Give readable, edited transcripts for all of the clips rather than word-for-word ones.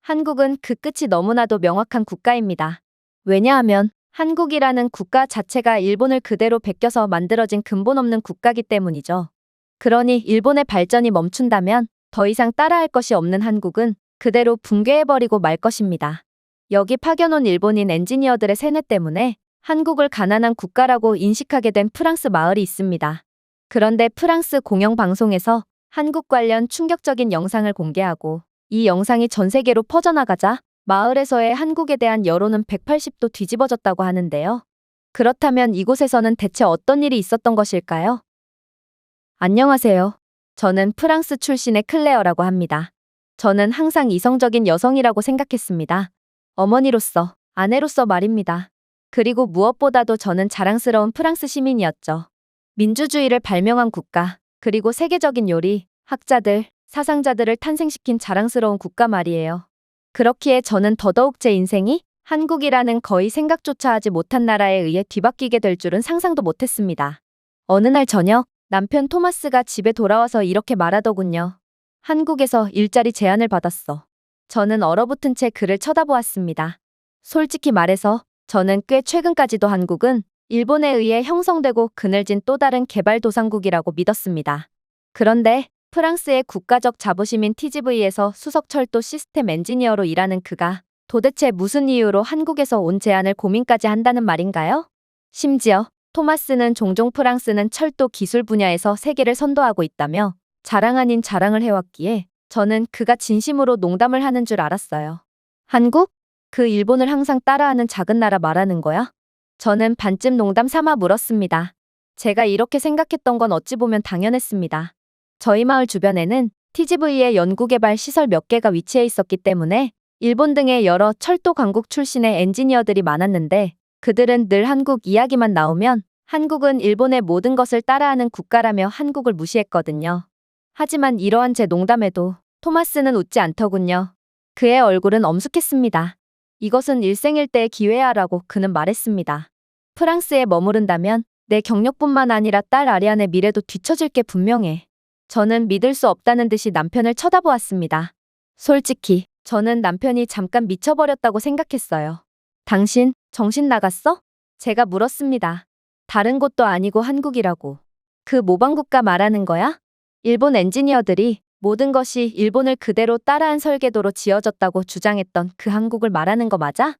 한국은 그 끝이 너무나도 명확한 국가입니다. 왜냐하면 한국이라는 국가 자체가 일본을 그대로 베껴서 만들어진 근본 없는 국가기 때문이죠. 그러니 일본의 발전이 멈춘다면 더 이상 따라할 것이 없는 한국은 그대로 붕괴해버리고 말 것입니다. 여기 파견 온 일본인 엔지니어들의 세뇌 때문에 한국을 가난한 국가라고 인식하게 된 프랑스 마을이 있습니다. 그런데 프랑스 공영방송에서 한국 관련 충격적인 영상을 공개하고 이 영상이 전 세계로 퍼져나가자 마을에서의 한국에 대한 여론은 180도 뒤집어졌다고 하는데요. 그렇다면 이곳에서는 대체 어떤 일이 있었던 것일까요? 안녕하세요. 저는 프랑스 출신의 클레어라고 합니다. 저는 항상 이성적인 여성이라고 생각했습니다. 어머니로서, 아내로서 말입니다. 그리고 무엇보다도 저는 자랑스러운 프랑스 시민이었죠. 민주주의를 발명한 국가, 그리고 세계적인 요리, 학자들, 사상자들을 탄생시킨 자랑스러운 국가 말이에요. 그렇기에 저는 더더욱 제 인생이 한국이라는 거의 생각조차 하지 못한 나라에 의해 뒤바뀌게 될 줄은 상상도 못했습니다. 어느 날 저녁, 남편 토마스가 집에 돌아와서 이렇게 말하더군요. 한국에서 일자리 제안을 받았어. 저는 얼어붙은 채 그를 쳐다보았습니다. 솔직히 말해서 저는 꽤 최근까지도 한국은 일본에 의해 형성되고 그늘진 또 다른 개발도상국이라고 믿었습니다. 그런데 프랑스의 국가적 자부심인 TGV에서 수석철도 시스템 엔지니어로 일하는 그가 도대체 무슨 이유로 한국에서 온 제안을 고민까지 한다는 말인가요? 심지어 토마스는 종종 프랑스는 철도 기술 분야에서 세계를 선도하고 있다며 자랑 아닌 자랑을 해왔기에 저는 그가 진심으로 농담을 하는 줄 알았어요. 한국? 그 일본을 항상 따라하는 작은 나라 말하는 거야? 저는 반쯤 농담 삼아 물었습니다. 제가 이렇게 생각했던 건 어찌 보면 당연했습니다. 저희 마을 주변에는 TGV의 연구개발 시설 몇 개가 위치해 있었기 때문에 일본 등의 여러 철도 강국 출신의 엔지니어들이 많았는데 그들은 늘 한국 이야기만 나오면 한국은 일본의 모든 것을 따라하는 국가라며 한국을 무시했거든요. 하지만 이러한 제 농담에도 토마스는 웃지 않더군요. 그의 얼굴은 엄숙했습니다. 이것은 일생일대의 기회야라고 그는 말했습니다. 프랑스에 머무른다면 내 경력뿐만 아니라 딸 아리안의 미래도 뒤처질 게 분명해. 저는 믿을 수 없다는 듯이 남편을 쳐다보았습니다. 솔직히 저는 남편이 잠깐 미쳐버렸다고 생각했어요. 당신 정신 나갔어? 제가 물었습니다. 다른 곳도 아니고 한국이라고. 그 모방국가 말하는 거야? 일본 엔지니어들이 모든 것이 일본을 그대로 따라한 설계도로 지어졌다고 주장했던 그 한국을 말하는 거 맞아?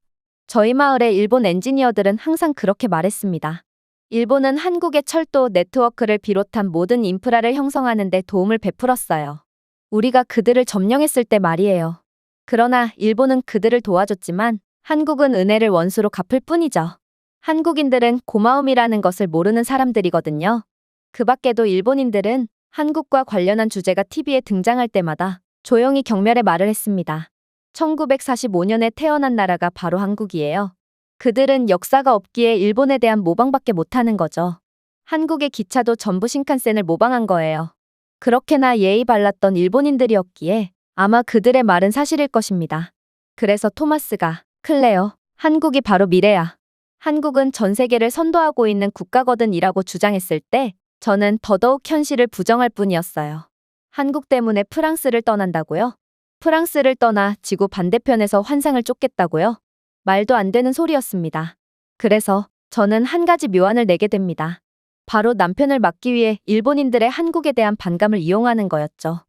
저희 마을의 일본 엔지니어들은 항상 그렇게 말했습니다. 일본은 한국의 철도 네트워크를 비롯한 모든 인프라를 형성하는 데 도움을 베풀었어요. 우리가 그들을 점령했을 때 말이에요. 그러나 일본은 그들을 도와줬지만 한국은 은혜를 원수로 갚을 뿐이죠. 한국인들은 고마움이라는 것을 모르는 사람들이거든요. 그 밖에도 일본인들은 한국과 관련한 주제가 TV에 등장할 때마다 조용히 경멸의 말을 했습니다. 1945년에 태어난 나라가 바로 한국이에요. 그들은 역사가 없기에 일본에 대한 모방밖에 못하는 거죠. 한국의 기차도 전부 신칸센을 모방한 거예요. 그렇게나 예의 발랐던 일본인들이었기에 아마 그들의 말은 사실일 것입니다. 그래서 토마스가 클레어, 한국이 바로 미래야. 한국은 전 세계를 선도하고 있는 국가거든 이라고 주장했을 때 저는 더더욱 현실을 부정할 뿐이었어요. 한국 때문에 프랑스를 떠난다고요? 프랑스를 떠나 지구 반대편에서 환상을 쫓겠다고요? 말도 안 되는 소리였습니다. 그래서 저는 한 가지 묘안을 내게 됩니다. 바로 남편을 막기 위해 일본인들의 한국에 대한 반감을 이용하는 거였죠.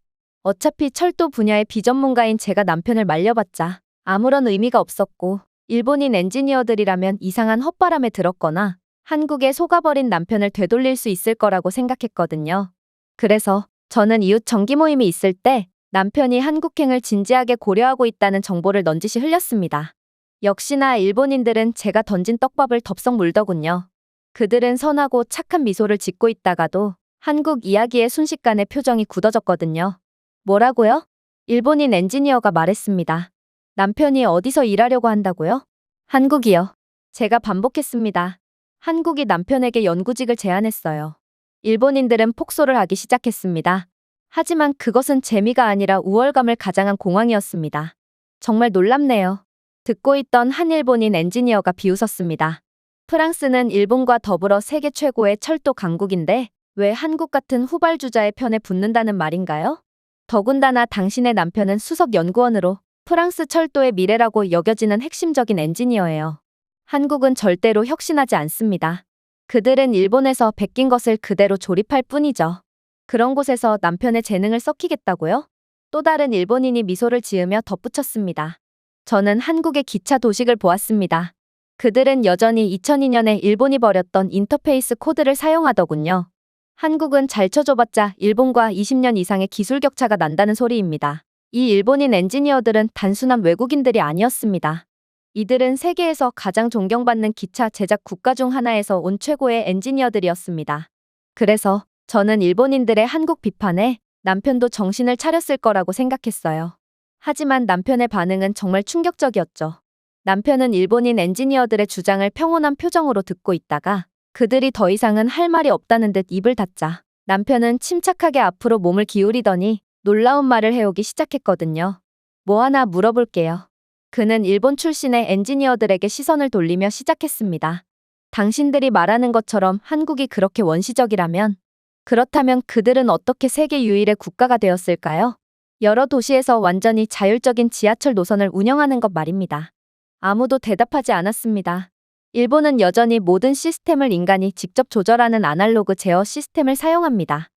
어차피 철도 분야의 비전문가인 제가 남편을 말려봤자 아무런 의미가 없었고 일본인 엔지니어들이라면 이상한 헛바람에 들었거나 한국에 속아버린 남편을 되돌릴 수 있을 거라고 생각했거든요. 그래서 저는 이웃 정기 모임이 있을 때 남편이 한국행을 진지하게 고려하고 있다는 정보를 넌지시 흘렸습니다. 역시나 일본인들은 제가 던진 떡밥을 덥석 물더군요. 그들은 선하고 착한 미소를 짓고 있다가도 한국 이야기에 순식간에 표정이 굳어졌거든요. 뭐라고요? 일본인 엔지니어가 말했습니다. 남편이 어디서 일하려고 한다고요? 한국이요. 제가 반복했습니다. 한국이 남편에게 연구직을 제안했어요. 일본인들은 폭소를 하기 시작했습니다. 하지만 그것은 재미가 아니라 우월감을 가장한 공황이었습니다. 정말 놀랍네요. 듣고 있던 한 일본인 엔지니어가 비웃었습니다. 프랑스는 일본과 더불어 세계 최고의 철도 강국인데 왜 한국 같은 후발주자의 편에 붙는다는 말인가요? 더군다나 당신의 남편은 수석 연구원으로 프랑스 철도의 미래라고 여겨지는 핵심적인 엔지니어예요. 한국은 절대로 혁신하지 않습니다. 그들은 일본에서 베낀 것을 그대로 조립할 뿐이죠. 그런 곳에서 남편의 재능을 썩히겠다고요? 또 다른 일본인이 미소를 지으며 덧붙였습니다. 저는 한국의 기차 도식을 보았습니다. 그들은 여전히 2002년에 일본이 버렸던 인터페이스 코드를 사용하더군요. 한국은 잘 쳐줘봤자 일본과 20년 이상의 기술 격차가 난다는 소리입니다. 이 일본인 엔지니어들은 단순한 외국인들이 아니었습니다. 이들은 세계에서 가장 존경받는 기차 제작 국가 중 하나에서 온 최고의 엔지니어들이었습니다. 그래서 저는 일본인들의 한국 비판에 남편도 정신을 차렸을 거라고 생각했어요. 하지만 남편의 반응은 정말 충격적이었죠. 남편은 일본인 엔지니어들의 주장을 평온한 표정으로 듣고 있다가 그들이 더 이상은 할 말이 없다는 듯 입을 닫자 남편은 침착하게 앞으로 몸을 기울이더니 놀라운 말을 해오기 시작했거든요. 뭐 하나 물어볼게요. 그는 일본 출신의 엔지니어들에게 시선을 돌리며 시작했습니다. 당신들이 말하는 것처럼 한국이 그렇게 원시적이라면 그렇다면 그들은 어떻게 세계 유일의 국가가 되었을까요? 여러 도시에서 완전히 자율적인 지하철 노선을 운영하는 것 말입니다. 아무도 대답하지 않았습니다. 일본은 여전히 모든 시스템을 인간이 직접 조절하는 아날로그 제어 시스템을 사용합니다.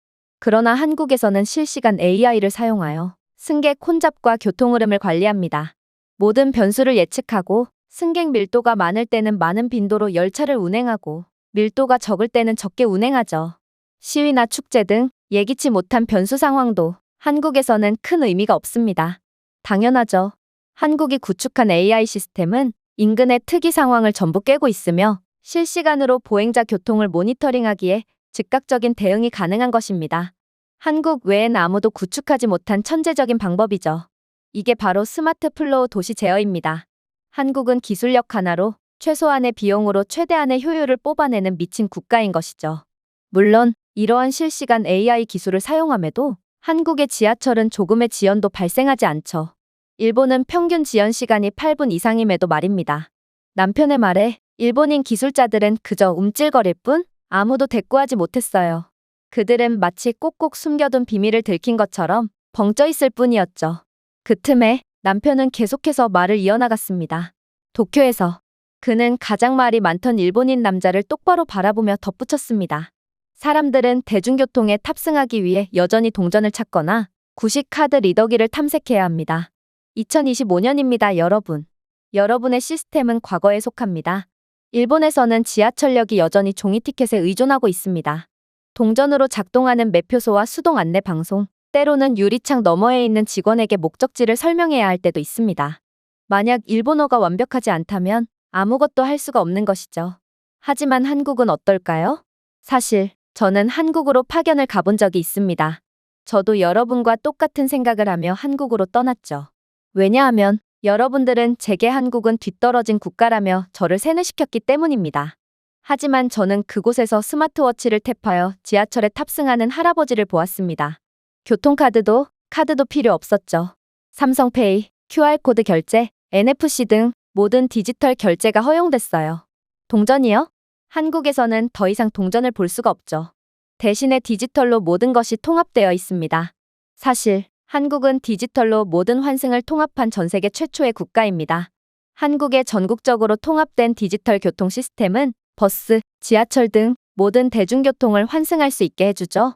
그러나 한국에서는 실시간 AI를 사용하여 승객 혼잡과 교통 흐름을 관리합니다. 모든 변수를 예측하고 승객 밀도가 많을 때는 많은 빈도로 열차를 운행하고 밀도가 적을 때는 적게 운행하죠. 시위나 축제 등 예기치 못한 변수 상황도 한국에서는 큰 의미가 없습니다. 당연하죠. 한국이 구축한 AI 시스템은 인근의 특이 상황을 전부 깨고 있으며 실시간으로 보행자 교통을 모니터링하기에 즉각적인 대응이 가능한 것입니다. 한국 외엔 아무도 구축하지 못한 천재적인 방법이죠. 이게 바로 스마트 플로우 도시 제어입니다. 한국은 기술력 하나로 최소한의 비용으로 최대한의 효율을 뽑아내는 미친 국가인 것이죠. 물론 이러한 실시간 AI 기술을 사용함에도 한국의 지하철은 조금의 지연도 발생하지 않죠. 일본은 평균 지연 시간이 8분 이상임에도 말입니다. 남편의 말에 일본인 기술자들은 그저 움찔거릴 뿐 아무도 대꾸하지 못했어요. 그들은 마치 꼭꼭 숨겨둔 비밀을 들킨 것처럼 벙쪄 있을 뿐이었죠. 그 틈에 남편은 계속해서 말을 이어나갔습니다. 도쿄에서 그는 가장 말이 많던 일본인 남자를 똑바로 바라보며 덧붙였습니다. 사람들은 대중교통에 탑승하기 위해 여전히 동전을 찾거나 구식 카드 리더기를 탐색해야 합니다. 2025년입니다, 여러분. 여러분의 시스템은 과거에 속합니다. 일본에서는 지하철역이 여전히 종이 티켓에 의존하고 있습니다. 동전으로 작동하는 매표소와 수동 안내 방송, 때로는 유리창 너머에 있는 직원에게 목적지를 설명해야 할 때도 있습니다. 만약 일본어가 완벽하지 않다면 아무것도 할 수가 없는 것이죠. 하지만 한국은 어떨까요? 사실 저는 한국으로 파견을 가본 적이 있습니다. 저도 여러분과 똑같은 생각을 하며 한국으로 떠났죠. 왜냐하면 여러분들은 제게 한국은 뒤떨어진 국가라며 저를 세뇌시켰기 때문입니다. 하지만 저는 그곳에서 스마트워치를 탭하여 지하철에 탑승하는 할아버지를 보았습니다. 교통카드도 카드도 필요 없었죠. 삼성페이, QR코드 결제, NFC 등 모든 디지털 결제가 허용됐어요. 동전이요? 한국에서는 더 이상 동전을 볼 수가 없죠. 대신에 디지털로 모든 것이 통합되어 있습니다. 사실 한국은 디지털로 모든 환승을 통합한 전 세계 최초의 국가입니다. 한국의 전국적으로 통합된 디지털 교통 시스템은 버스, 지하철 등 모든 대중교통을 환승할 수 있게 해주죠.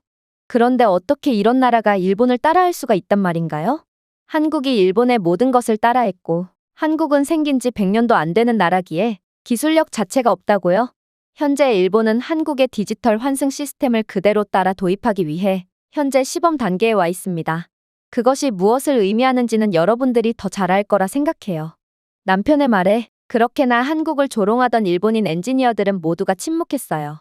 그런데 어떻게 이런 나라가 일본을 따라할 수가 있단 말인가요? 한국이 일본의 모든 것을 따라했고 한국은 생긴 지 100년도 안 되는 나라기에 기술력 자체가 없다고요? 현재 일본은 한국의 디지털 환승 시스템을 그대로 따라 도입하기 위해 현재 시범 단계에 와 있습니다. 그것이 무엇을 의미하는지는 여러분들이 더 잘 알 거라 생각해요. 남편의 말에 그렇게나 한국을 조롱하던 일본인 엔지니어들은 모두가 침묵했어요.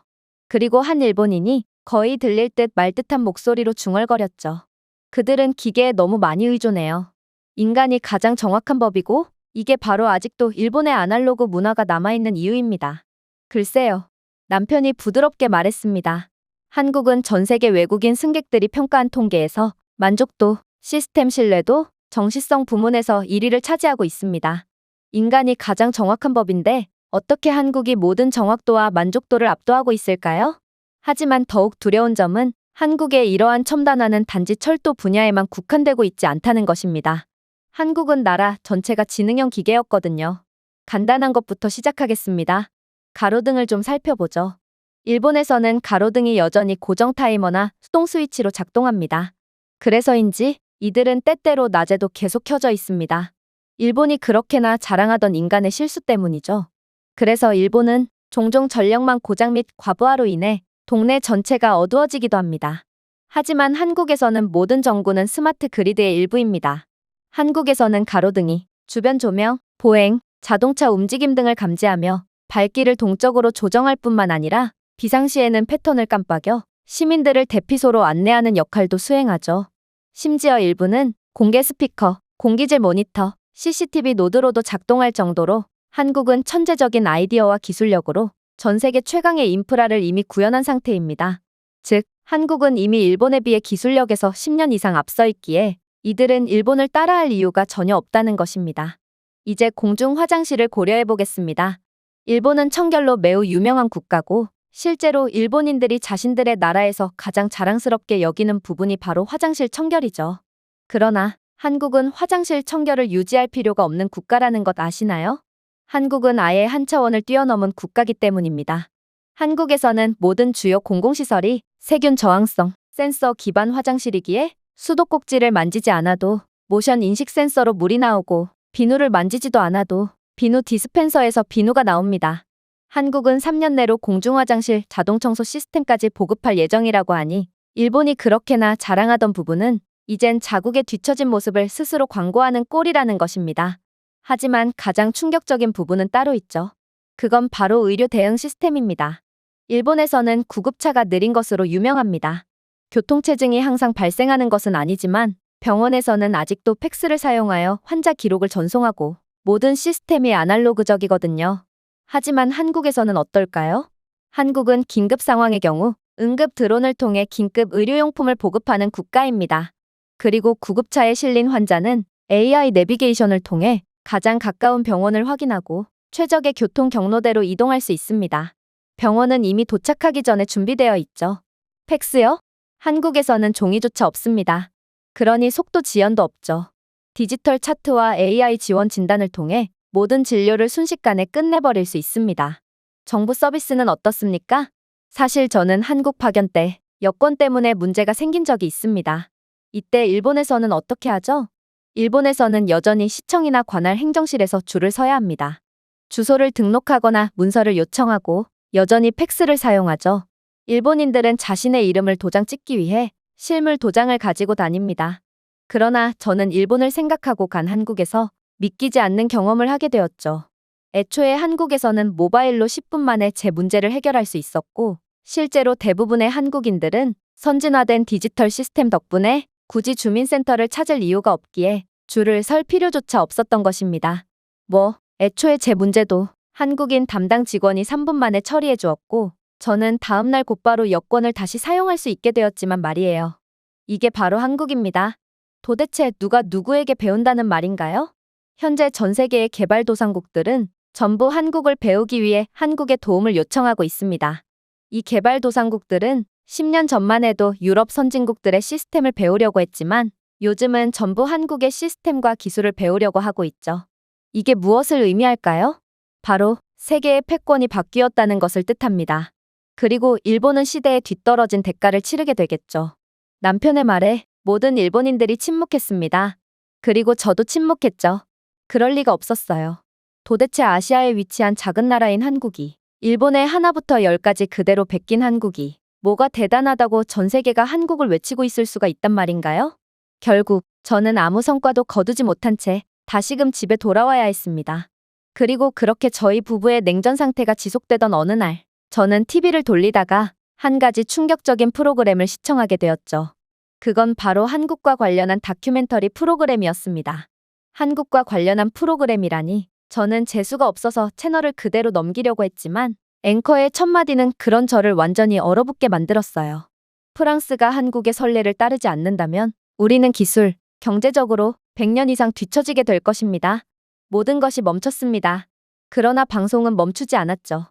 그리고 한 일본인이 거의 들릴 듯 말 듯한 목소리로 중얼거렸죠. 그들은 기계에 너무 많이 의존해요. 인간이 가장 정확한 법이고 이게 바로 아직도 일본의 아날로그 문화가 남아있는 이유입니다. 글쎄요. 남편이 부드럽게 말했습니다. 한국은 전 세계 외국인 승객들이 평가한 통계에서 만족도, 시스템 신뢰도, 정시성 부문에서 1위를 차지하고 있습니다. 인간이 가장 정확한 법인데 어떻게 한국이 모든 정확도와 만족도를 압도하고 있을까요? 하지만 더욱 두려운 점은 한국의 이러한 첨단화는 단지 철도 분야에만 국한되고 있지 않다는 것입니다. 한국은 나라 전체가 지능형 기계였거든요. 간단한 것부터 시작하겠습니다. 가로등을 좀 살펴보죠. 일본에서는 가로등이 여전히 고정 타이머나 수동 스위치로 작동합니다. 그래서인지 이들은 때때로 낮에도 계속 켜져 있습니다. 일본이 그렇게나 자랑하던 인간의 실수 때문이죠. 그래서 일본은 종종 전력망 고장 및 과부하로 인해 동네 전체가 어두워지기도 합니다. 하지만 한국에서는 모든 전구는 스마트 그리드의 일부입니다. 한국에서는 가로등이 주변 조명, 보행, 자동차 움직임 등을 감지하며 밝기를 동적으로 조정할 뿐만 아니라 비상시에는 패턴을 깜빡여 시민들을 대피소로 안내하는 역할도 수행하죠. 심지어 일부는 공개 스피커, 공기질 모니터, CCTV 노드로도 작동할 정도로 한국은 천재적인 아이디어와 기술력으로 전 세계 최강의 인프라를 이미 구현한 상태입니다. 즉, 한국은 이미 일본에 비해 기술력에서 10년 이상 앞서 있기에 이들은 일본을 따라할 이유가 전혀 없다는 것입니다. 이제 공중 화장실을 고려해 보겠습니다. 일본은 청결로 매우 유명한 국가고 실제로 일본인들이 자신들의 나라에서 가장 자랑스럽게 여기는 부분이 바로 화장실 청결이죠. 그러나 한국은 화장실 청결을 유지할 필요가 없는 국가라는 것 아시나요? 한국은 아예 한 차원을 뛰어넘은 국가기 때문입니다. 한국에서는 모든 주요 공공시설이 세균 저항성 센서 기반 화장실이기에 수도꼭지를 만지지 않아도 모션 인식 센서로 물이 나오고 비누를 만지지도 않아도 비누 디스펜서에서 비누가 나옵니다. 한국은 3년 내로 공중화장실 자동청소 시스템까지 보급할 예정이라고 하니 일본이 그렇게나 자랑하던 부분은 이젠 자국의 뒤처진 모습을 스스로 광고하는 꼴이라는 것입니다. 하지만 가장 충격적인 부분은 따로 있죠. 그건 바로 의료 대응 시스템입니다. 일본에서는 구급차가 느린 것으로 유명합니다. 교통체증이 항상 발생하는 것은 아니지만 병원에서는 아직도 팩스를 사용하여 환자 기록을 전송하고 모든 시스템이 아날로그적이거든요. 하지만 한국에서는 어떨까요? 한국은 긴급 상황의 경우 응급 드론을 통해 긴급 의료용품을 보급하는 국가입니다. 그리고 구급차에 실린 환자는 AI 내비게이션을 통해 가장 가까운 병원을 확인하고 최적의 교통 경로대로 이동할 수 있습니다. 병원은 이미 도착하기 전에 준비되어 있죠. 팩스요? 한국에서는 종이조차 없습니다. 그러니 속도 지연도 없죠. 디지털 차트와 AI 지원 진단을 통해 모든 진료를 순식간에 끝내버릴 수 있습니다. 정부 서비스는 어떻습니까? 사실 저는 한국 파견 때 여권 때문에 문제가 생긴 적이 있습니다. 이때 일본에서는 어떻게 하죠? 일본에서는 여전히 시청이나 관할 행정실에서 줄을 서야 합니다. 주소를 등록하거나 문서를 요청하고 여전히 팩스를 사용하죠. 일본인들은 자신의 이름을 도장 찍기 위해 실물 도장을 가지고 다닙니다. 그러나 저는 일본을 생각하고 간 한국에서 믿기지 않는 경험을 하게 되었죠. 애초에 한국에서는 모바일로 10분 만에 제 문제를 해결할 수 있었고 실제로 대부분의 한국인들은 선진화된 디지털 시스템 덕분에 굳이 주민센터를 찾을 이유가 없기에 줄을 설 필요조차 없었던 것입니다. 애초에 제 문제도 한국인 담당 직원이 3분 만에 처리해 주었고 저는 다음날 곧바로 여권을 다시 사용할 수 있게 되었지만 말이에요. 이게 바로 한국입니다. 도대체 누가 누구에게 배운다는 말인가요? 현재 전 세계의 개발도상국들은 전부 한국을 배우기 위해 한국의 도움을 요청하고 있습니다. 이 개발도상국들은 10년 전만 해도 유럽 선진국들의 시스템을 배우려고 했지만 요즘은 전부 한국의 시스템과 기술을 배우려고 하고 있죠. 이게 무엇을 의미할까요? 바로 세계의 패권이 바뀌었다는 것을 뜻합니다. 그리고 일본은 시대에 뒤떨어진 대가를 치르게 되겠죠. 남편의 말에 모든 일본인들이 침묵했습니다. 그리고 저도 침묵했죠. 그럴 리가 없었어요. 도대체 아시아에 위치한 작은 나라인 한국이 일본의 하나부터 열까지 그대로 베낀 한국이 뭐가 대단하다고 전 세계가 한국을 외치고 있을 수가 있단 말인가요? 결국 저는 아무 성과도 거두지 못한 채 다시금 집에 돌아와야 했습니다. 그리고 그렇게 저희 부부의 냉전 상태가 지속되던 어느 날 저는 TV를 돌리다가 한 가지 충격적인 프로그램을 시청하게 되었죠. 그건 바로 한국과 관련한 다큐멘터리 프로그램이었습니다. 한국과 관련한 프로그램이라니 저는 재수가 없어서 채널을 그대로 넘기려고 했지만 앵커의 첫 마디는 그런 저를 완전히 얼어붙게 만들었어요. 프랑스가 한국의 선례를 따르지 않는다면 우리는 기술, 경제적으로 100년 이상 뒤처지게 될 것입니다. 모든 것이 멈췄습니다. 그러나 방송은 멈추지 않았죠.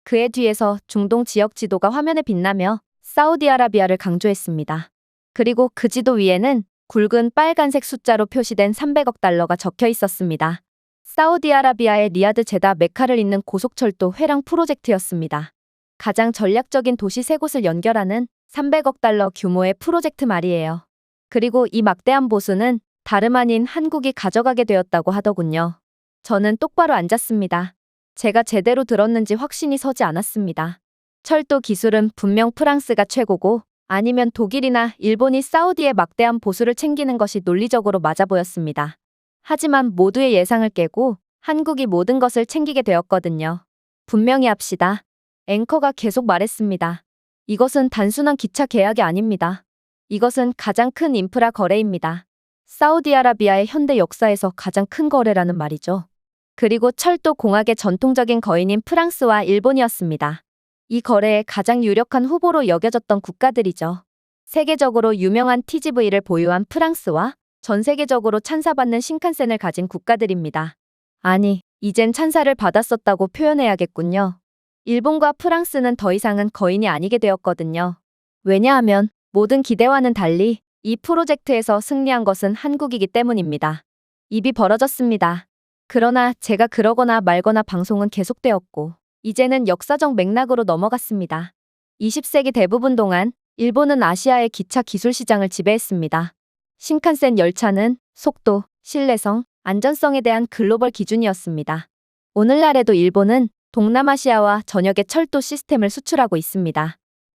그의 뒤에서 중동 지역 지도가 화면에 빛나며 사우디아라비아를 강조했습니다. 그리고 그 지도 위에는 굵은 빨간색 숫자로 표시된 300억 달러가 적혀 있었습니다. 사우디아라비아의 리야드 제다 메카를 잇는 고속철도 회랑 프로젝트였습니다. 가장 전략적인 도시 세 곳을 연결하는 300억 달러 규모의 프로젝트 말이에요. 그리고 이 막대한 보수는 다름 아닌 한국이 가져가게 되었다고 하더군요. 저는 똑바로 앉았습니다. 제가 제대로 들었는지 확신이 서지 않았습니다. 철도 기술은 분명 프랑스가 최고고 아니면 독일이나 일본이 사우디의 막대한 보수를 챙기는 것이 논리적으로 맞아 보였습니다. 하지만 모두의 예상을 깨고 한국이 모든 것을 챙기게 되었거든요. 분명히 합시다. 앵커가 계속 말했습니다. 이것은 단순한 기차 계약이 아닙니다. 이것은 가장 큰 인프라 거래입니다. 사우디아라비아의 현대 역사에서 가장 큰 거래라는 말이죠. 그리고 철도 공학의 전통적인 거인인 프랑스와 일본이었습니다. 이 거래의 가장 유력한 후보로 여겨졌던 국가들이죠. 세계적으로 유명한 TGV를 보유한 프랑스와 전 세계적으로 찬사받는 신칸센을 가진 국가들입니다. 아니, 이젠 찬사를 받았었다고 표현해야겠군요. 일본과 프랑스는 더 이상은 거인이 아니게 되었거든요. 왜냐하면 모든 기대와는 달리 이 프로젝트에서 승리한 것은 한국이기 때문입니다. 입이 벌어졌습니다. 그러나 제가 그러거나 말거나 방송은 계속되었고 이제는 역사적 맥락으로 넘어갔습니다. 20세기 대부분 동안 일본은 아시아의 기차 기술 시장을 지배했습니다. 신칸센 열차는 속도, 신뢰성, 안전성에 대한 글로벌 기준이었습니다. 오늘날에도 일본은 동남아시아와 전역의 철도 시스템을 수출하고 있습니다.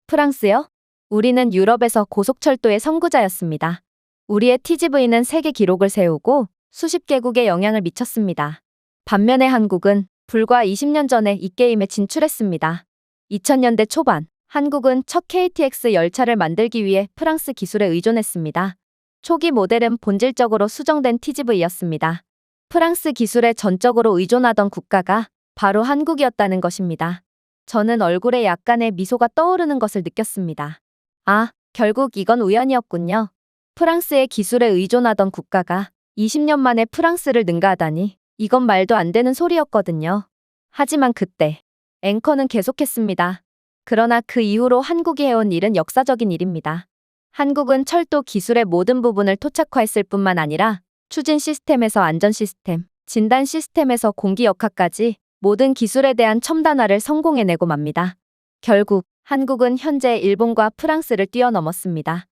프랑스요? 우리는 유럽에서 고속철도의 선구자였습니다. 우리의 TGV는 세계 기록을 세우고 수십 개국에 영향을 미쳤습니다. 반면에 한국은 불과 20년 전에 이 게임에 진출했습니다. 2000년대 초반, 한국은 첫 KTX 열차를 만들기 위해 프랑스 기술에 의존했습니다. 초기 모델은 본질적으로 수정된 TGV였습니다. 프랑스 기술에 전적으로 의존하던 국가가 바로 한국이었다는 것입니다. 저는 얼굴에 약간의 미소가 떠오르는 것을 느꼈습니다. 아, 결국 이건 우연이었군요. 프랑스의 기술에 의존하던 국가가 20년 만에 프랑스를 능가하다니 이건 말도 안 되는 소리였거든요. 하지만 그때 앵커는 계속했습니다. 그러나 그 이후로 한국이 해온 일은 역사적인 일입니다. 한국은 철도 기술의 모든 부분을 토착화했을 뿐만 아니라 추진 시스템에서 안전 시스템, 진단 시스템에서 공기 역학까지 모든 기술에 대한 첨단화를 성공해내고 맙니다. 결국 한국은 현재 일본과 프랑스를 뛰어넘었습니다.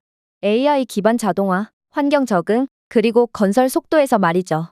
AI 기반 자동화, 환경 적응, 그리고 건설 속도에서 말이죠.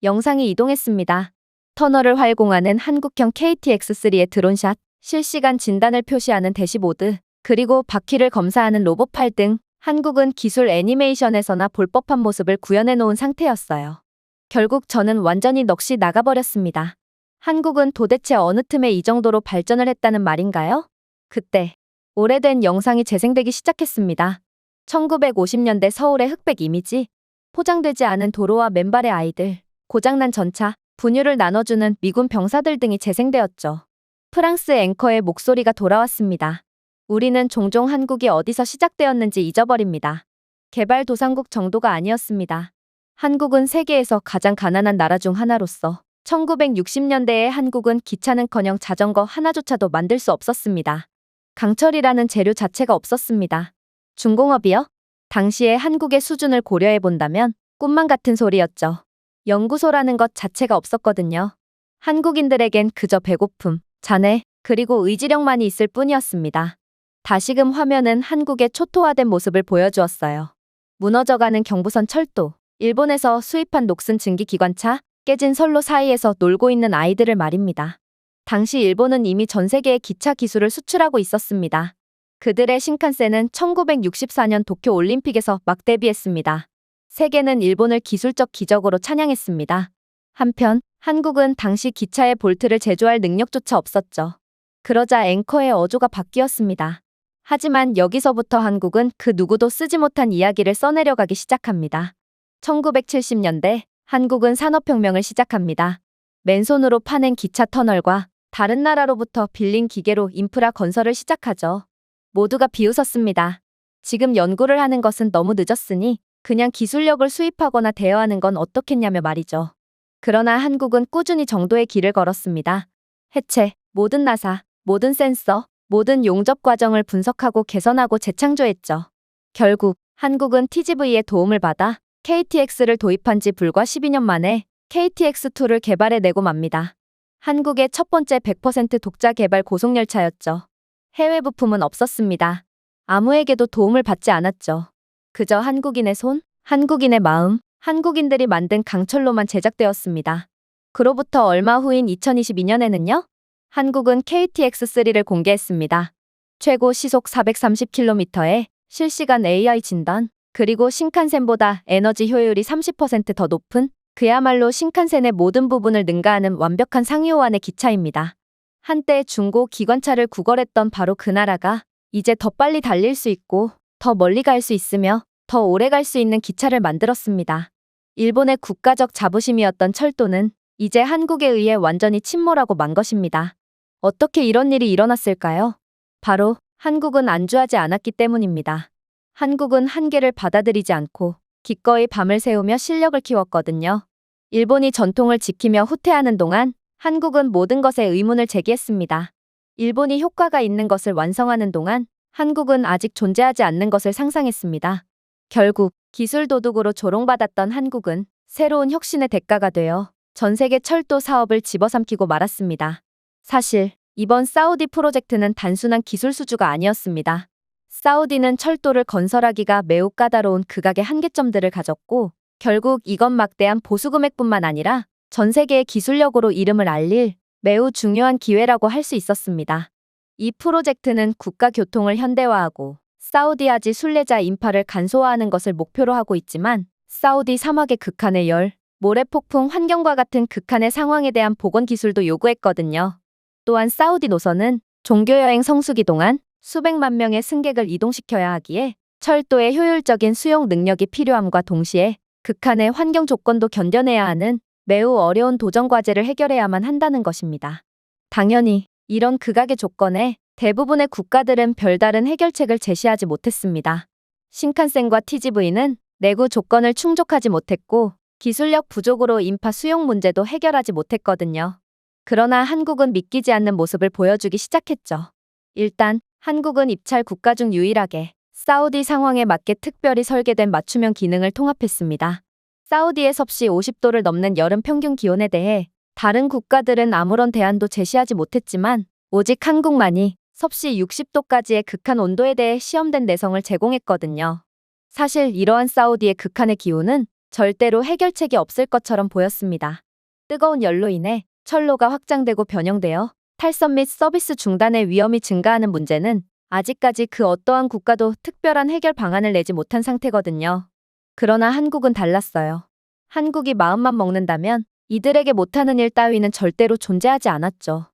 영상이 이동했습니다. 터널을 활공하는 한국형 KTX3의 드론샷, 실시간 진단을 표시하는 대시보드, 그리고 바퀴를 검사하는 로봇팔 등 한국은 기술 애니메이션에서나 볼 법한 모습을 구현해 놓은 상태였어요. 결국 저는 완전히 넋이 나가버렸습니다. 한국은 도대체 어느 틈에 이 정도로 발전을 했다는 말인가요? 그때 오래된 영상이 재생되기 시작했습니다. 1950년대 서울의 흑백 이미지, 포장되지 않은 도로와 맨발의 아이들, 고장난 전차, 분유를 나눠주는 미군 병사들 등이 재생되었죠. 프랑스 앵커의 목소리가 돌아왔습니다. 우리는 종종 한국이 어디서 시작되었는지 잊어버립니다. 개발도상국 정도가 아니었습니다. 한국은 세계에서 가장 가난한 나라 중 하나로서 1960년대에 한국은 기차는커녕 자전거 하나조차도 만들 수 없었습니다. 강철이라는 재료 자체가 없었습니다. 중공업이요? 당시의 한국의 수준을 고려해 본다면 꿈만 같은 소리였죠. 연구소라는 것 자체가 없었거든요. 한국인들에겐 그저 배고픔, 잔해, 그리고 의지력만이 있을 뿐이었습니다. 다시금 화면은 한국의 초토화된 모습을 보여주었어요. 무너져가는 경부선 철도, 일본에서 수입한 녹슨 증기기관차, 깨진 선로 사이에서 놀고 있는 아이들을 말입니다. 당시 일본은 이미 전 세계에 기차 기술을 수출하고 있었습니다. 그들의 신칸센은 1964년 도쿄 올림픽에서 막 데뷔했습니다. 세계는 일본을 기술적 기적으로 찬양했습니다. 한편 한국은 당시 기차의 볼트를 제조할 능력조차 없었죠. 그러자 앵커의 어조가 바뀌었습니다. 하지만 여기서부터 한국은 그 누구도 쓰지 못한 이야기를 써내려가기 시작합니다. 1970년대 한국은 산업혁명을 시작합니다. 맨손으로 파낸 기차 터널과 다른 나라로부터 빌린 기계로 인프라 건설을 시작하죠. 모두가 비웃었습니다. 지금 연구를 하는 것은 너무 늦었으니 그냥 기술력을 수입하거나 대여하는 건 어떻겠냐며 말이죠. 그러나 한국은 꾸준히 정도의 길을 걸었습니다. 해체, 모든 나사, 모든 센서, 모든 용접 과정을 분석하고 개선하고 재창조했죠. 결국 한국은 TGV의 도움을 받아 KTX를 도입한 지 불과 12년 만에 KTX2를 개발해내고 맙니다. 한국의 첫 번째 100% 독자 개발 고속열차였죠. 해외 부품은 없었습니다. 아무에게도 도움을 받지 않았죠. 그저 한국인의 손, 한국인의 마음, 한국인들이 만든 강철로만 제작되었습니다. 그로부터 얼마 후인 2022년에는요. 한국은 KTX3를 공개했습니다. 최고 시속 430km에 실시간 AI 진단, 그리고 신칸센보다 에너지 효율이 30% 더 높은 그야말로 신칸센의 모든 부분을 능가하는 완벽한 상위호환의 기차입니다. 한때 중고 기관차를 구걸했던 바로 그 나라가 이제 더 빨리 달릴 수 있고 더 멀리 갈 수 있으며 더 오래 갈 수 있는 기차를 만들었습니다. 일본의 국가적 자부심이었던 철도는 이제 한국에 의해 완전히 침몰하고 만 것입니다. 어떻게 이런 일이 일어났을까요? 바로 한국은 안주하지 않았기 때문입니다. 한국은 한계를 받아들이지 않고 기꺼이 밤을 새우며 실력을 키웠거든요. 일본이 전통을 지키며 후퇴하는 동안 한국은 모든 것에 의문을 제기했습니다. 일본이 효과가 있는 것을 완성하는 동안 한국은 아직 존재하지 않는 것을 상상했습니다. 결국 기술 도둑으로 조롱받았던 한국은 새로운 혁신의 대가가 되어 전 세계 철도 사업을 집어삼키고 말았습니다. 사실 이번 사우디 프로젝트는 단순한 기술 수주가 아니었습니다. 사우디는 철도를 건설하기가 매우 까다로운 극악의 한계점들을 가졌고 결국 이건 막대한 보수금액뿐만 아니라 전 세계의 기술력으로 이름을 알릴 매우 중요한 기회라고 할 수 있었습니다. 이 프로젝트는 국가 교통을 현대화하고 사우디아지 순례자 인파를 간소화하는 것을 목표로 하고 있지만 사우디 사막의 극한의 열, 모래폭풍 환경과 같은 극한의 상황에 대한 보건 기술도 요구했거든요. 또한 사우디 노선은 종교여행 성수기 동안 수백만 명의 승객을 이동시켜야 하기에 철도의 효율적인 수용 능력이 필요함과 동시에 극한의 환경 조건도 견뎌내야 하는 매우 어려운 도전 과제를 해결해야만 한다는 것입니다. 당연히 이런 극악의 조건에 대부분의 국가들은 별다른 해결책을 제시하지 못했습니다. 신칸센과 TGV는 내구 조건을 충족하지 못했고 기술력 부족으로 인파 수용 문제도 해결하지 못했거든요. 그러나 한국은 믿기지 않는 모습을 보여주기 시작했죠. 일단 한국은 입찰 국가 중 유일하게 사우디 상황에 맞게 특별히 설계된 맞춤형 기능을 통합했습니다. 사우디의 섭씨 50도를 넘는 여름 평균 기온에 대해 다른 국가들은 아무런 대안도 제시하지 못했지만 오직 한국만이 섭씨 60도까지의 극한 온도에 대해 시험된 내성을 제공했거든요. 사실 이러한 사우디의 극한의 기온은 절대로 해결책이 없을 것처럼 보였습니다. 뜨거운 열로 인해 철로가 확장되고 변형되어 탈선 및 서비스 중단의 위험이 증가하는 문제는 아직까지 그 어떠한 국가도 특별한 해결 방안을 내지 못한 상태거든요. 그러나 한국은 달랐어요. 한국이 마음만 먹는다면 이들에게 못하는 일 따위는 절대로 존재하지 않았죠.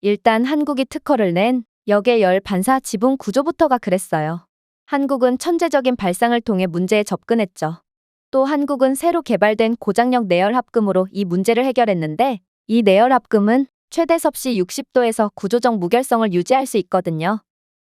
일단 한국이 특허를 낸 역의 열 반사 지붕 구조부터가 그랬어요. 한국은 천재적인 발상을 통해 문제에 접근했죠. 또 한국은 새로 개발된 고장력 내열 합금으로 이 문제를 해결했는데 이 내열 합금은 최대 섭씨 60도에서 구조적 무결성을 유지할 수 있거든요.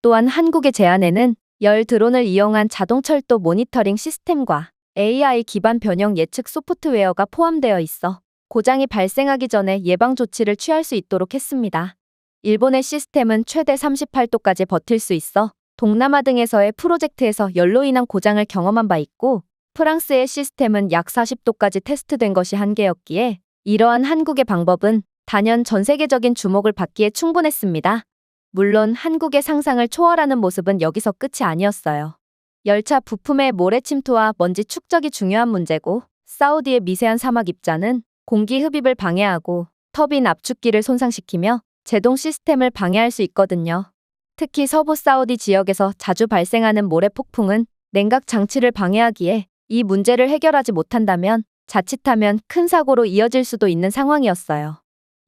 또한 한국의 제안에는 열 드론을 이용한 자동 철도 모니터링 시스템과 AI 기반 변형 예측 소프트웨어가 포함되어 있어 고장이 발생하기 전에 예방 조치를 취할 수 있도록 했습니다. 일본의 시스템은 최대 38도까지 버틸 수 있어 동남아 등에서의 프로젝트에서 열로 인한 고장을 경험한 바 있고 프랑스의 시스템은 약 40도까지 테스트된 것이 한계였기에 이러한 한국의 방법은 단연 전 세계적인 주목을 받기에 충분했습니다. 물론 한국의 상상을 초월하는 모습은 여기서 끝이 아니었어요. 열차 부품의 모래 침투와 먼지 축적이 중요한 문제고 사우디의 미세한 사막 입자는 공기 흡입을 방해하고 터빈 압축기를 손상시키며 제동 시스템을 방해할 수 있거든요. 특히 서부 사우디 지역에서 자주 발생하는 모래 폭풍은 냉각 장치를 방해하기에 이 문제를 해결하지 못한다면 자칫하면 큰 사고로 이어질 수도 있는 상황이었어요.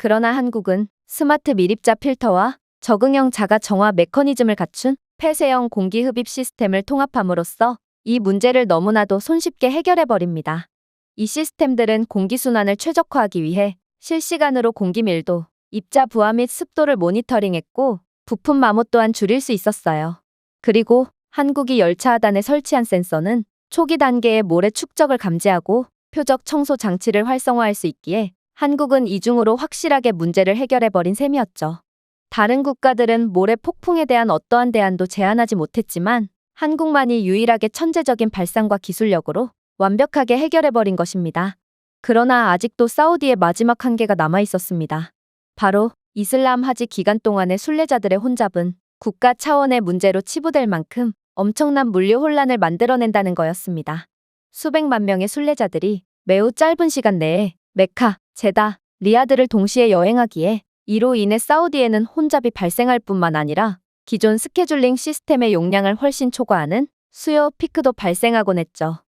그러나 한국은 스마트 밀입자 필터와 적응형 자가 정화 메커니즘을 갖춘 폐쇄형 공기 흡입 시스템을 통합함으로써 이 문제를 너무나도 손쉽게 해결해버립니다. 이 시스템들은 공기순환을 최적화하기 위해 실시간으로 공기 밀도, 입자 부하 및 습도를 모니터링했고 부품 마모 또한 줄일 수 있었어요. 그리고 한국이 열차 하단에 설치한 센서는 초기 단계의 모래 축적을 감지하고 표적 청소 장치를 활성화할 수 있기에 한국은 이중으로 확실하게 문제를 해결해버린 셈이었죠. 다른 국가들은 모래 폭풍에 대한 어떠한 대안도 제안하지 못했지만 한국만이 유일하게 천재적인 발상과 기술력으로 완벽하게 해결해버린 것입니다. 그러나 아직도 사우디의 마지막 한계가 남아 있었습니다. 바로 이슬람 하지 기간 동안의 순례자들의 혼잡은 국가 차원의 문제로 치부될 만큼 엄청난 물류 혼란을 만들어낸다는 거였습니다. 수백만 명의 순례자들이 매우 짧은 시간 내에 메카, 제다, 리야드를 동시에 여행하기에 이로 인해 사우디에는 혼잡이 발생할 뿐만 아니라 기존 스케줄링 시스템의 용량을 훨씬 초과하는 수요 피크도 발생하곤 했죠.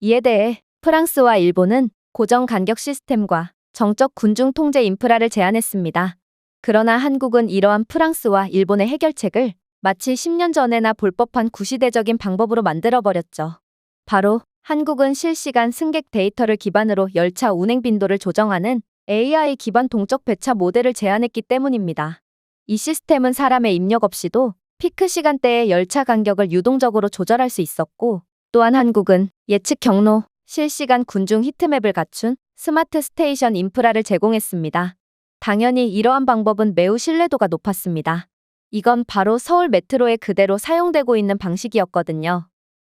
이에 대해 프랑스와 일본은 고정 간격 시스템과 정적 군중 통제 인프라를 제안했습니다. 그러나 한국은 이러한 프랑스와 일본의 해결책을 마치 10년 전에나 볼 법한 구시대적인 방법으로 만들어버렸죠. 바로 한국은 실시간 승객 데이터를 기반으로 열차 운행 빈도를 조정하는 AI 기반 동적 배차 모델을 제안했기 때문입니다. 이 시스템은 사람의 입력 없이도 피크 시간대의 열차 간격을 유동적으로 조절할 수 있었고, 또한 한국은 예측 경로, 실시간 군중 히트맵을 갖춘 스마트 스테이션 인프라를 제공했습니다. 당연히 이러한 방법은 매우 신뢰도가 높았습니다. 이건 바로 서울 메트로에 그대로 사용되고 있는 방식이었거든요.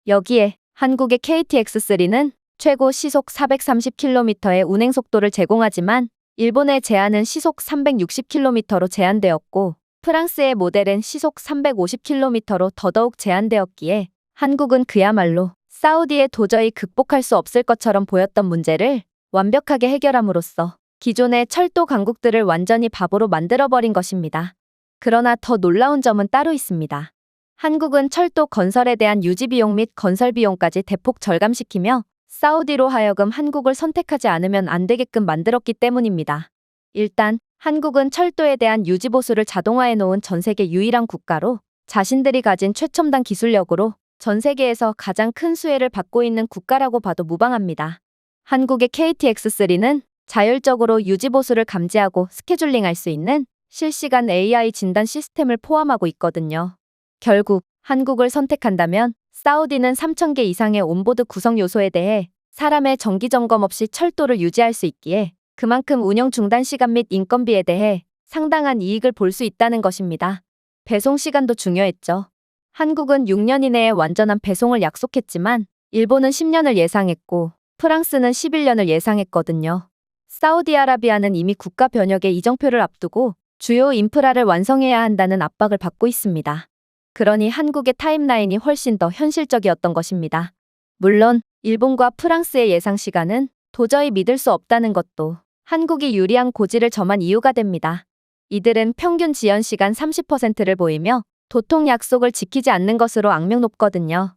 여기에 한국의 KTX3는 최고 시속 430km의 운행 속도를 제공하지만 일본의 제한은 시속 360km로 제한되었고 프랑스의 모델은 시속 350km로 더더욱 제한되었기에 한국은 그야말로 사우디에 도저히 극복할 수 없을 것처럼 보였던 문제를 완벽하게 해결함으로써 기존의 철도 강국들을 완전히 바보로 만들어버린 것입니다. 그러나 더 놀라운 점은 따로 있습니다. 한국은 철도 건설에 대한 유지 비용 및 건설 비용까지 대폭 절감시키며 사우디로 하여금 한국을 선택하지 않으면 안 되게끔 만들었기 때문입니다. 일단 한국은 철도에 대한 유지 보수를 자동화해 놓은 전 세계 유일한 국가로 자신들이 가진 최첨단 기술력으로 전 세계에서 가장 큰 수혜를 받고 있는 국가라고 봐도 무방합니다. 한국의 KTX3는 자율적으로 유지 보수를 감지하고 스케줄링할 수 있는 실시간 AI 진단 시스템을 포함하고 있거든요. 결국 한국을 선택한다면 사우디는 3,000개 이상의 온보드 구성 요소에 대해 사람의 정기 점검 없이 철도를 유지할 수 있기에 그만큼 운영 중단 시간 및 인건비에 대해 상당한 이익을 볼 수 있다는 것입니다. 배송 시간도 중요했죠. 한국은 6년 이내에 완전한 배송을 약속했지만 일본은 10년을 예상했고 프랑스는 11년을 예상했거든요. 사우디아라비아는 이미 국가 변혁의 이정표를 앞두고 주요 인프라를 완성해야 한다는 압박을 받고 있습니다. 그러니 한국의 타임라인이 훨씬 더 현실적이었던 것입니다. 물론 일본과 프랑스의 예상 시간은 도저히 믿을 수 없다는 것도 한국이 유리한 고지를 점한 이유가 됩니다. 이들은 평균 지연 시간 30%를 보이며 도통 약속을 지키지 않는 것으로 악명 높거든요.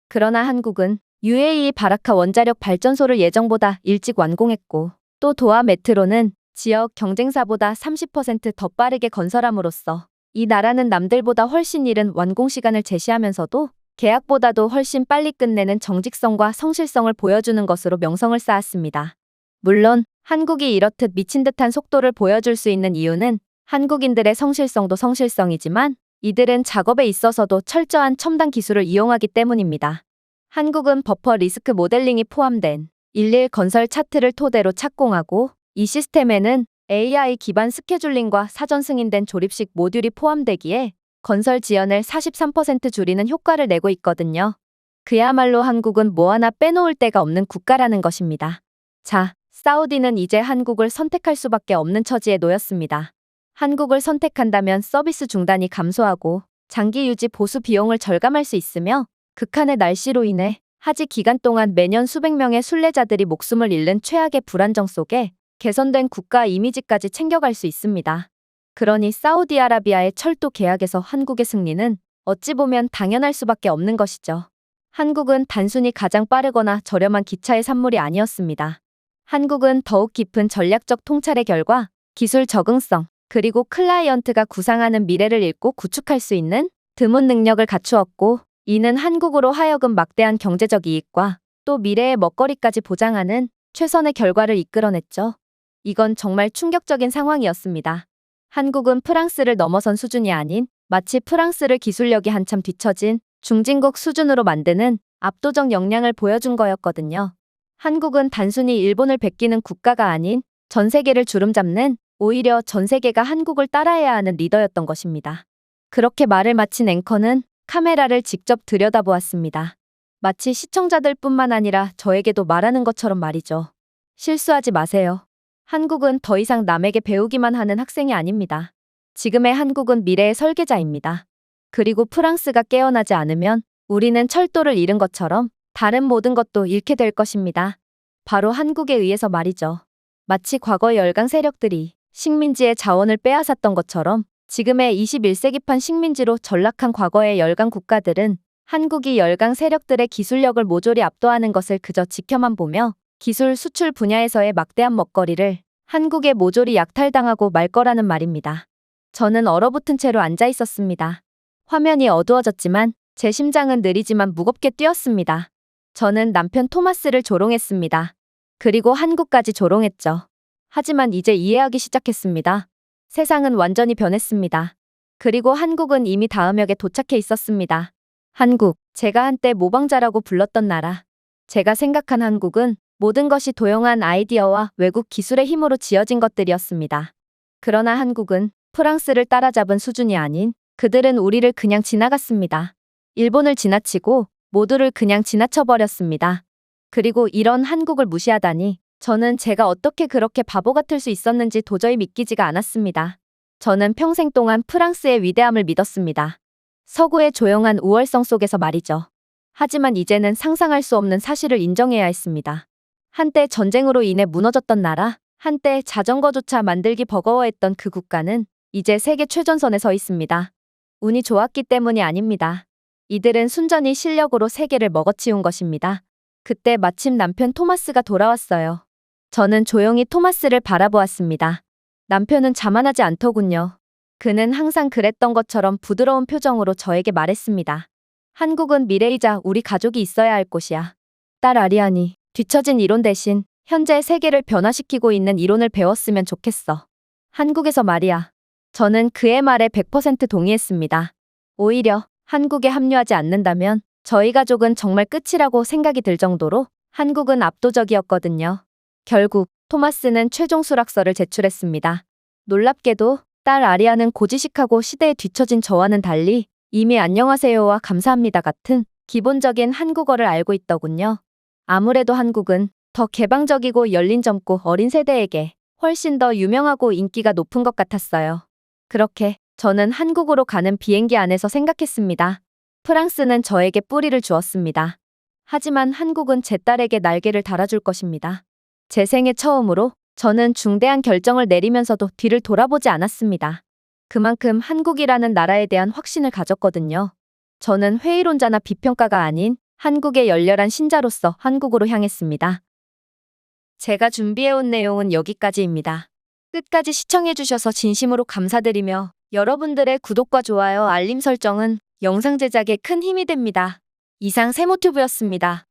그러나 한국은 UAE 바라카 원자력 발전소를 예정보다 일찍 완공했고 또 도하 메트로는 지역 경쟁사보다 30%더 빠르게 건설함으로써 이 나라는 남들보다 훨씬 이른 완공 시간을 제시하면서도 계약보다도 훨씬 빨리 끝내는 정직성과 성실성을 보여주는 것으로 명성을 쌓았습니다. 물론 한국이 이렇듯 미친 듯한 속도를 보여줄 수 있는 이유는 한국인들의 성실성도 성실성이지만 이들은 작업에 있어서도 철저한 첨단 기술을 이용하기 때문입니다. 한국은 버퍼 리스크 모델링이 포함된 일일 건설 차트를 토대로 착공하고 이 시스템에는 AI 기반 스케줄링과 사전 승인된 조립식 모듈이 포함되기에 건설 지연을 43% 줄이는 효과를 내고 있거든요. 그야말로 한국은 뭐 하나 빼놓을 데가 없는 국가라는 것입니다. 자, 사우디는 이제 한국을 선택할 수밖에 없는 처지에 놓였습니다. 한국을 선택한다면 서비스 중단이 감소하고 장기 유지 보수 비용을 절감할 수 있으며 극한의 날씨로 인해 하지 기간 동안 매년 수백 명의 순례자들이 목숨을 잃는 최악의 불안정 속에 개선된 국가 이미지까지 챙겨갈 수 있습니다. 그러니 사우디아라비아의 철도 계약에서 한국의 승리는 어찌 보면 당연할 수밖에 없는 것이죠. 한국은 단순히 가장 빠르거나 저렴한 기차의 산물이 아니었습니다. 한국은 더욱 깊은 전략적 통찰의 결과 기술 적응성, 그리고 클라이언트가 구상하는 미래를 읽고 구축할 수 있는 드문 능력을 갖추었고 이는 한국으로 하여금 막대한 경제적 이익과 또 미래의 먹거리까지 보장하는 최선의 결과를 이끌어냈죠. 이건 정말 충격적인 상황이었습니다. 한국은 프랑스를 넘어선 수준이 아닌 마치 프랑스를 기술력이 한참 뒤처진 중진국 수준으로 만드는 압도적 역량을 보여준 거였거든요. 한국은 단순히 일본을 베끼는 국가가 아닌 전 세계를 주름잡는 오히려 전 세계가 한국을 따라해야 하는 리더였던 것입니다. 그렇게 말을 마친 앵커는 카메라를 직접 들여다보았습니다. 마치 시청자들뿐만 아니라 저에게도 말하는 것처럼 말이죠. 실수하지 마세요. 한국은 더 이상 남에게 배우기만 하는 학생이 아닙니다. 지금의 한국은 미래의 설계자입니다. 그리고 프랑스가 깨어나지 않으면 우리는 철도를 잃은 것처럼 다른 모든 것도 잃게 될 것입니다. 바로 한국에 의해서 말이죠. 마치 과거 열강 세력들이 식민지의 자원을 빼앗았던 것처럼 지금의 21세기판 식민지로 전락한 과거의 열강 국가들은 한국이 열강 세력들의 기술력을 모조리 압도하는 것을 그저 지켜만 보며 기술 수출 분야에서의 막대한 먹거리를 한국에 모조리 약탈당하고 말 거라는 말입니다. 저는 얼어붙은 채로 앉아 있었습니다. 화면이 어두워졌지만 제 심장은 느리지만 무겁게 뛰었습니다. 저는 남편 토마스를 조롱했습니다. 그리고 한국까지 조롱했죠. 하지만 이제 이해하기 시작했습니다. 세상은 완전히 변했습니다. 그리고 한국은 이미 다음 역에 도착해 있었습니다. 한국, 제가 한때 모방자라고 불렀던 나라. 제가 생각한 한국은 모든 것이 도용한 아이디어와 외국 기술의 힘으로 지어진 것들이었습니다. 그러나 한국은 프랑스를 따라잡은 수준이 아닌 그들은 우리를 그냥 지나갔습니다. 일본을 지나치고 모두를 그냥 지나쳐버렸습니다. 그리고 이런 한국을 무시하다니 저는 제가 어떻게 그렇게 바보 같을 수 있었는지 도저히 믿기지가 않았습니다. 저는 평생 동안 프랑스의 위대함을 믿었습니다. 서구의 조용한 우월성 속에서 말이죠. 하지만 이제는 상상할 수 없는 사실을 인정해야 했습니다. 한때 전쟁으로 인해 무너졌던 나라, 한때 자전거조차 만들기 버거워했던 그 국가는 이제 세계 최전선에 서 있습니다. 운이 좋았기 때문이 아닙니다. 이들은 순전히 실력으로 세계를 먹어치운 것입니다. 그때 마침 남편 토마스가 돌아왔어요. 저는 조용히 토마스를 바라보았습니다. 남편은 자만하지 않더군요. 그는 항상 그랬던 것처럼 부드러운 표정으로 저에게 말했습니다. 한국은 미래이자 우리 가족이 있어야 할 곳이야. 딸 아리안이 뒤처진 이론 대신 현재 세계를 변화시키고 있는 이론을 배웠으면 좋겠어. 한국에서 말이야. 저는 그의 말에 100% 동의했습니다. 오히려 한국에 합류하지 않는다면 저희 가족은 정말 끝이라고 생각이 들 정도로 한국은 압도적이었거든요. 결국 토마스는 최종 수락서를 제출했습니다. 놀랍게도 딸 아리아는 고지식하고 시대에 뒤처진 저와는 달리 이미 안녕하세요와 감사합니다 같은 기본적인 한국어를 알고 있더군요. 아무래도 한국은 더 개방적이고 열린 젊고 어린 세대에게 훨씬 더 유명하고 인기가 높은 것 같았어요. 그렇게 저는 한국으로 가는 비행기 안에서 생각했습니다. 프랑스는 저에게 뿌리를 주었습니다. 하지만 한국은 제 딸에게 날개를 달아줄 것입니다. 제 생애 처음으로 저는 중대한 결정을 내리면서도 뒤를 돌아보지 않았습니다. 그만큼 한국이라는 나라에 대한 확신을 가졌거든요. 저는 회의론자나 비평가가 아닌 한국의 열렬한 신자로서 한국으로 향했습니다. 제가 준비해온 내용은 여기까지입니다. 끝까지 시청해주셔서 진심으로 감사드리며 여러분들의 구독과 좋아요, 알림 설정은 영상 제작에 큰 힘이 됩니다. 이상 세모튜브였습니다.